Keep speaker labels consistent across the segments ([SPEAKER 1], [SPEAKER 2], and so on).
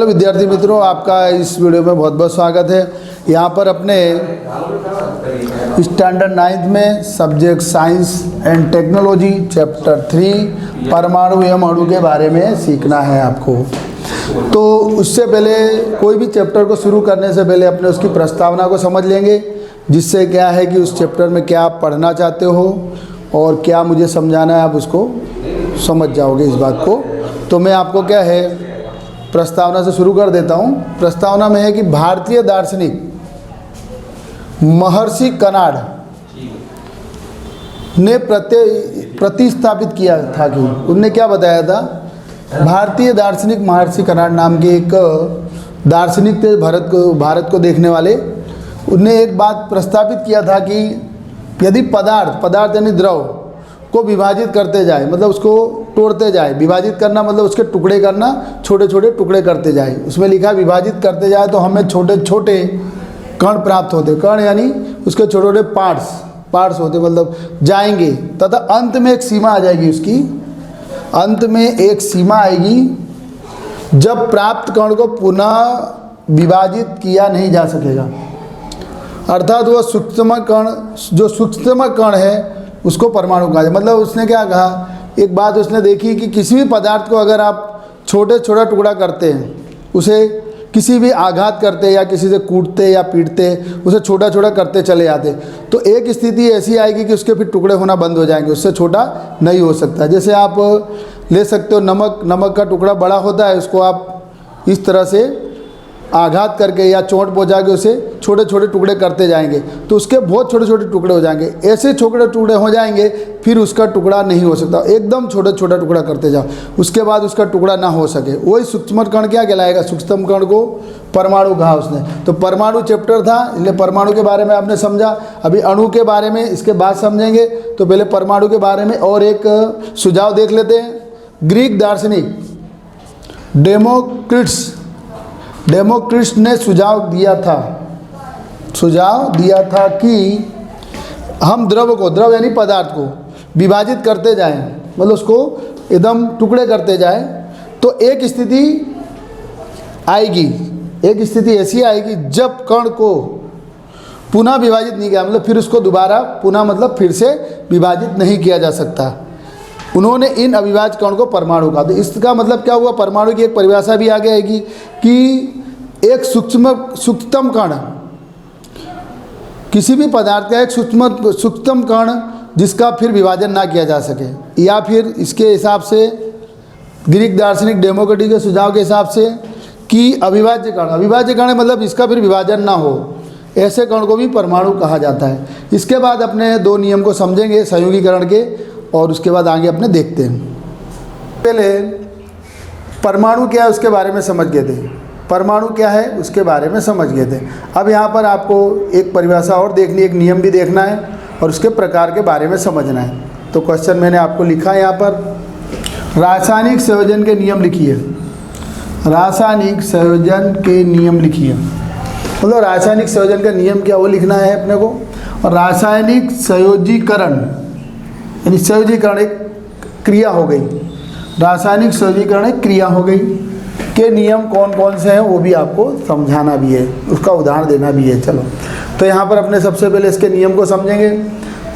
[SPEAKER 1] Hello विद्यार्थी मित्रों, आपका इस वीडियो में बहुत बहुत स्वागत है। यहाँ पर अपने स्टैंडर्ड 9th में subject science and technology chapter 3 परमाणु एवं अणु के बारे में सीखना है आपको। तो उससे पहले कोई भी चैप्टर को शुरू करने से पहले अपने उसकी प्रस्तावना को समझ लेंगे, जिससे क्या है कि उस चैप्टर में क्या आप पढ़ना चाहते हो और क्या मुझे समझाना है, आप उसको समझ जाओगे इस बात को। तो मैं आपको क्या है प्रस्तावना से शुरू कर देता हूँ। प्रस्तावना में है कि भारतीय दार्शनिक महर्षि कणाद ने प्रतिस्थापित किया था कि उनने क्या बताया था। भारतीय दार्शनिक महर्षि कणाद नाम के एक दार्शनिक थे, भारत को देखने वाले। उनने एक बात प्रस्तावित किया था कि यदि पदार्थ यानी द्रव को विभाजित करते जाए, मतलब उसको तोड़ते जाए, विभाजित करना मतलब उसके टुकड़े करना, छोटे छोटे टुकड़े करते जाए। उसमें लिखा विभाजित करते जाए तो हमें छोटे छोटे कण प्राप्त होते। कण यानी उसके छोटे छोटे पार्ट्स होते, मतलब जाएंगे तथा अंत में एक सीमा आ जाएगी। उसकी अंत में एक सीमा आएगी जब प्राप्त कण को पुनः विभाजित किया नहीं जा सकेगा। अर्थात वह सूक्ष्म कण, जो सूक्ष्म कण है उसको परमाणु कहा जाए। मतलब उसने क्या कहा, एक बात उसने देखी कि किसी भी पदार्थ को अगर आप छोटा टुकड़ा करते हैं, उसे किसी भी आघात करते या किसी से कूटते या पीटते, उसे छोटा करते चले जाते, तो एक स्थिति ऐसी आएगी कि उसके फिर टुकड़े होना बंद हो जाएंगे, उससे छोटा नहीं हो सकता। जैसे आप ले सकते हो नमक का टुकड़ा बड़ा होता है, उसको आप इस तरह से आघात करके या चोट पहुंचा के उसे छोटे छोटे टुकड़े करते जाएंगे तो उसके बहुत छोटे छोटे टुकड़े हो जाएंगे। ऐसे छोटे टुकड़े हो जाएंगे फिर उसका टुकड़ा नहीं हो सकता। एकदम छोटा टुकड़ा करते जाओ, उसके बाद उसका टुकड़ा ना हो सके। वही सूक्ष्म कण क्या कहलाएगा, सूक्ष्म कण को परमाणु कहा उसने। तो परमाणु चैप्टर था, इसलिए परमाणु के बारे में आपने समझा। अभी अणु के बारे में इसके बाद समझेंगे, तो पहले परमाणु के बारे में और एक सुझाव देख लेते हैं। ग्रीक दार्शनिक डेमोक्रिटस ने सुझाव दिया था कि हम द्रव यानी पदार्थ को विभाजित करते जाएं, मतलब उसको एकदम टुकड़े करते जाएं, तो एक स्थिति ऐसी आएगी जब कण को पुनः विभाजित नहीं किया, मतलब फिर उसको दोबारा पुनः मतलब फिर से विभाजित नहीं किया जा सकता। उन्होंने इन अविभाज्य कण को परमाणु कहा। तो इसका मतलब क्या हुआ, परमाणु की एक परिभाषा भी आगे आएगी कि एक सूक्ष्म कण, किसी भी पदार्थ का एक सूक्ष्म कण जिसका फिर विभाजन ना किया जा सके, या फिर इसके हिसाब से ग्रीक दार्शनिक डेमोक्रिटस के सुझाव के हिसाब से कि अविभाज्य कण मतलब इसका फिर विभाजन ना हो, ऐसे कण को भी परमाणु कहा जाता है। इसके बाद अपने दो नियम को समझेंगे संयोगीकरण के, और उसके बाद आगे अपने देखते हैं। पहले परमाणु क्या है उसके बारे में समझ गए थे, परमाणु क्या है उसके बारे में समझ गए थे। अब यहाँ पर आपको एक परिभाषा और देखनी, एक नियम भी देखना है और उसके प्रकार के बारे में समझना है। तो क्वेश्चन मैंने आपको लिखा है यहाँ पर, रासायनिक संयोजन के नियम लिखिए। रासायनिक संयोजन के नियम लिखिए, मतलब रासायनिक संयोजन का नियम क्या वो लिखना है अपने को। और रासायनिक संयोजीकरण यानी संयोजीकरण एक क्रिया हो गई, रासायनिक संयोजीकरण एक क्रिया हो गई के नियम कौन कौन से हैं वो भी आपको समझाना भी है, उसका उदाहरण देना भी है। चलो तो यहाँ पर अपने सबसे पहले इसके नियम को समझेंगे।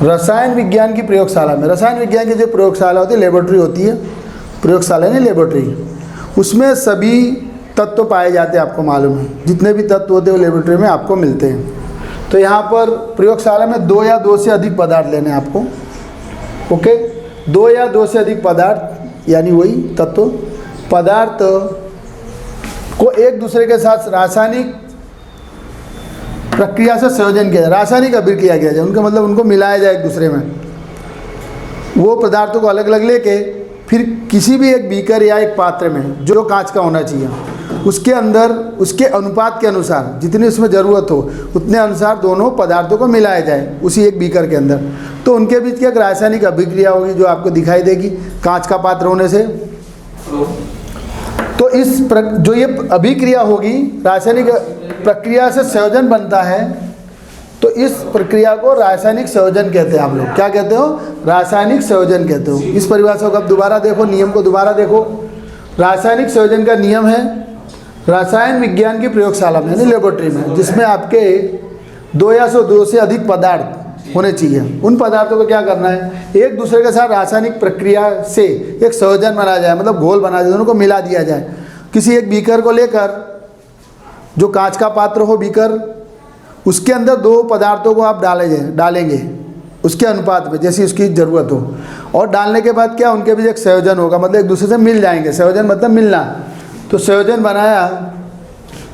[SPEAKER 1] रसायन विज्ञान की प्रयोगशाला में, रसायन विज्ञान की जो प्रयोगशाला होती है, लेबोरेटरी होती है, प्रयोगशाला नहीं लेबोरेटरी, उसमें सभी तत्व पाए जाते हैं। आपको मालूम है जितने भी तत्व होते हैं वो लेबोरेटरी में आपको मिलते हैं। तो यहाँ पर प्रयोगशाला में 2 या 2 से अधिक पदार्थ लेने हैं आपको। ओके, 2 या 2 से अधिक पदार्थ यानी वही तत्व पदार्थ को एक दूसरे के साथ रासायनिक प्रक्रिया से संयोजन किया जाए, रासायनिक अभिक्रिया किया जाए, उनका मतलब उनको मिलाया जाए एक दूसरे में। वो पदार्थों को अलग अलग लेके फिर किसी भी एक बीकर या एक पात्र में जो कांच का होना चाहिए, उसके अंदर उसके अनुपात के अनुसार जितनी उसमें ज़रूरत हो उतने अनुसार दोनों पदार्थों को मिलाया जाए उसी एक बीकर के अंदर। तो उनके बीच की एक रासायनिक अभिक्रिया होगी जो आपको दिखाई देगी कांच का पात्र होने से। तो जो ये अभिक्रिया होगी, रासायनिक प्रक्रिया से संयोजन बनता है, तो इस प्रक्रिया को रासायनिक संयोजन कहते हैं। आप लोग क्या कहते हो, रासायनिक संयोजन कहते हो। इस परिभाषा को आप दोबारा देखो, नियम को दोबारा देखो। रासायनिक संयोजन का नियम है रसायन विज्ञान की प्रयोगशाला में यानी लेबोरेटरी में, जिसमें आपके 2 या 2 से अधिक पदार्थ होने चाहिए। उन पदार्थों को क्या करना है, एक दूसरे के साथ रासायनिक प्रक्रिया से एक संयोजन बनाया जाए, मतलब घोल बना जाए, दोनों को मिला दिया जाए। किसी एक बीकर को लेकर, जो कांच का पात्र हो बीकर, उसके अंदर 2 पदार्थों को आप डालेंगे उसके अनुपात में जैसी उसकी ज़रूरत हो, और डालने के बाद क्या उनके बीच एक संयोजन होगा, मतलब एक दूसरे से मिल जाएंगे। संयोजन मतलब मिलना। तो संयोजन बनाया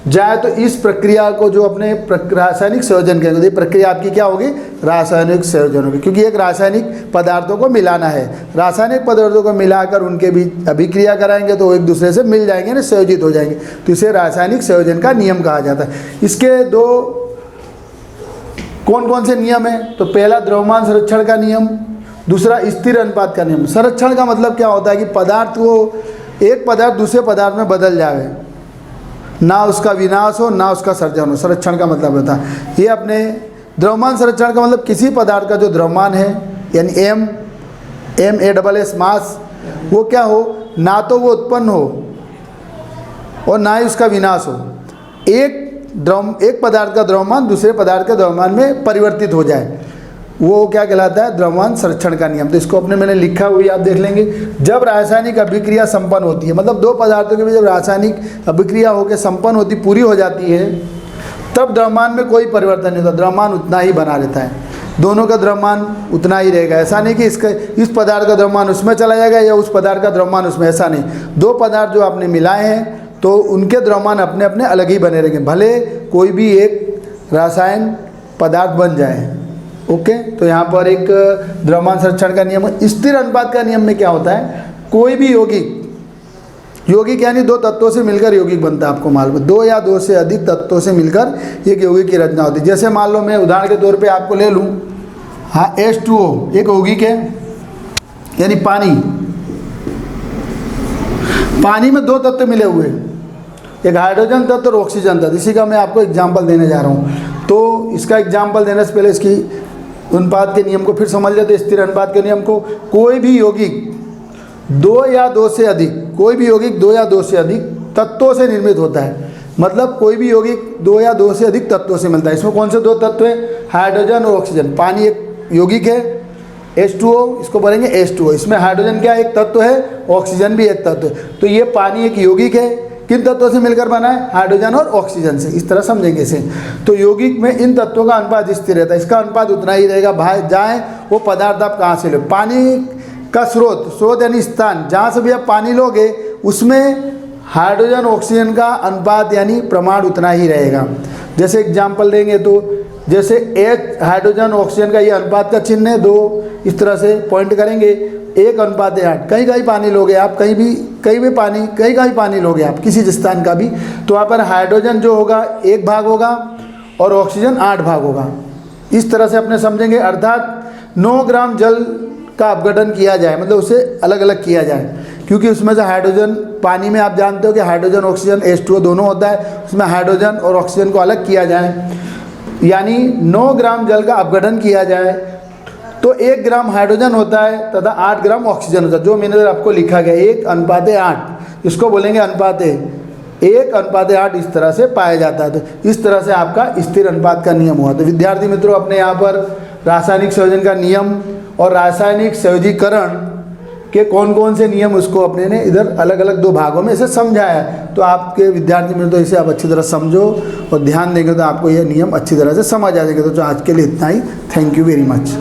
[SPEAKER 1] जाए तो इस प्रक्रिया को जो अपने रासायनिक संयोजन कहेंगे, तो ये प्रक्रिया आपकी क्या होगी, रासायनिक संयोजन होगी, क्योंकि एक रासायनिक पदार्थों को मिलाना है। रासायनिक पदार्थों को मिलाकर उनके बीच अभिक्रिया कराएंगे तो वो एक दूसरे से मिल जाएंगे ना, संयोजित हो जाएंगे, तो इसे रासायनिक संयोजन का नियम कहा जाता है। इसके 2 कौन कौन से नियम है, तो पहला द्रव्यमान संरक्षण का नियम, दूसरा स्थिर अनुपात का नियम। संरक्षण का मतलब क्या होता है कि पदार्थ को, एक पदार्थ दूसरे पदार्थ में बदल जाए, ना उसका विनाश हो ना उसका सर्जन हो, संरक्षण का मतलब होता है ये। अपने द्रव्यमान संरक्षण का मतलब किसी पदार्थ का जो द्रव्यमान है यानी MASS मास, वो क्या हो, ना तो वो उत्पन्न हो और ना ही उसका विनाश हो। एक पदार्थ का द्रव्यमान दूसरे पदार्थ के द्रव्यमान में परिवर्तित हो जाए, वो क्या कहलाता है, द्रव्यमान संरक्षण का नियम। तो इसको अपने मैंने लिखा हुई आप देख लेंगे। जब रासायनिक अभिक्रिया संपन्न होती है, मतलब 2 पदार्थों के बीच जब रासायनिक अभिक्रिया होकर संपन्न होती, पूरी हो जाती है, तब द्रव्यमान में कोई परिवर्तन नहीं होता, द्रव्यमान उतना ही बना रहता है, दोनों का द्रव्यमान उतना ही रहेगा। ऐसा नहीं कि इस पदार्थ का द्रव्यमान उसमें चला जाएगा या उस पदार्थ का द्रव्यमान उसमें, ऐसा नहीं। 2 पदार्थ जो आपने मिलाए हैं तो उनके द्रव्यमान अपने अपने अलग ही बने रहेंगे, भले कोई भी एक रासायन पदार्थ बन जाए। ओके, तो यहाँ पर एक द्रव्यमान संरक्षण का नियम है। स्थिर अनुपात का नियम में क्या होता है, कोई भी यौगिक यानी 2 तत्वों से मिलकर यौगिक बनता है, आपको मालूम है। 2 या 2 से अधिक तत्वों से मिलकर एक यौगिक की रचना होती है। जैसे मान लो मैं उदाहरण के तौर पे आपको ले लूँ, हाँ H2O एक यौगिक है, यानी पानी में 2 तत्व मिले हुए, एक हाइड्रोजन तत्व और ऑक्सीजन तत्व। इसी का मैं आपको एग्जाम्पल देने जा रहा हूँ। तो इसका एग्जाम्पल देने से पहले इसकी अनुपात के नियम को फिर समझ लेते हैं, स्थिर अनुपात के नियम को। कोई भी यौगिक 2 या 2 से अधिक तत्वों से निर्मित होता है। मतलब कोई भी यौगिक 2 या 2 से अधिक तत्वों से मिलता है। इसमें कौन से 2 तत्व हैं, हाइड्रोजन और ऑक्सीजन। पानी एक यौगिक है H2O, इसको बोलेंगे H2O। इसमें हाइड्रोजन क्या एक तत्व है, ऑक्सीजन भी एक तत्व है। तो ये पानी एक यौगिक है, किन तत्वों से मिलकर बना है, हाइड्रोजन और ऑक्सीजन से। इस तरह समझेंगे इसे। तो यौगिक में इन तत्वों का अनुपात स्थिर रहता है, इसका अनुपात उतना ही रहेगा, बाहर जाए वो पदार्थ आप कहाँ से लो। पानी का स्रोत यानी स्थान, जहाँ से भी आप पानी लोगे उसमें हाइड्रोजन ऑक्सीजन का अनुपात यानी प्रमाण उतना ही रहेगा। जैसे एग्जाम्पल देंगे तो जैसे H हाइड्रोजन ऑक्सीजन का ये अनुपात का चिन्ह है, 2 इस तरह से पॉइंट करेंगे, 1:8। कहीं पानी लोगे आप, कहीं पानी लोगे आप किसी स्थान का भी, तो वहाँ पर हाइड्रोजन जो होगा 1 भाग होगा और ऑक्सीजन 8 भाग होगा। इस तरह से अपने समझेंगे। अर्थात 9 ग्राम जल का अपघटन किया जाए, मतलब उसे अलग अलग किया जाए, क्योंकि उसमें से हाइड्रोजन, पानी में आप जानते हो कि हाइड्रोजन ऑक्सीजन H2O दोनों होता है, उसमें हाइड्रोजन और ऑक्सीजन को अलग किया जाए, यानी 9 ग्राम जल का अपघटन किया जाए तो 1 ग्राम हाइड्रोजन होता है तथा 8 ग्राम ऑक्सीजन होता है, जो मैंने आपको लिखा गया 1:8। इसको बोलेंगे अनुपात 1:8 इस तरह से पाया जाता है। तो इस तरह से आपका स्थिर अनुपात का नियम हुआ। तो विद्यार्थी मित्रों, अपने यहाँ पर रासायनिक संयोजन का नियम और रासायनिक संयोजीकरण के कौन कौन से नियम, उसको अपने ने इधर अलग अलग 2 भागों में इसे समझाया है। तो आपके विद्यार्थी मित्रों, इसे आप अच्छी तरह समझो और ध्यान देंगे तो आपको ये नियम अच्छी तरह से समझ आ जाएंगे। तो आज के लिए इतना ही। Thank you very much.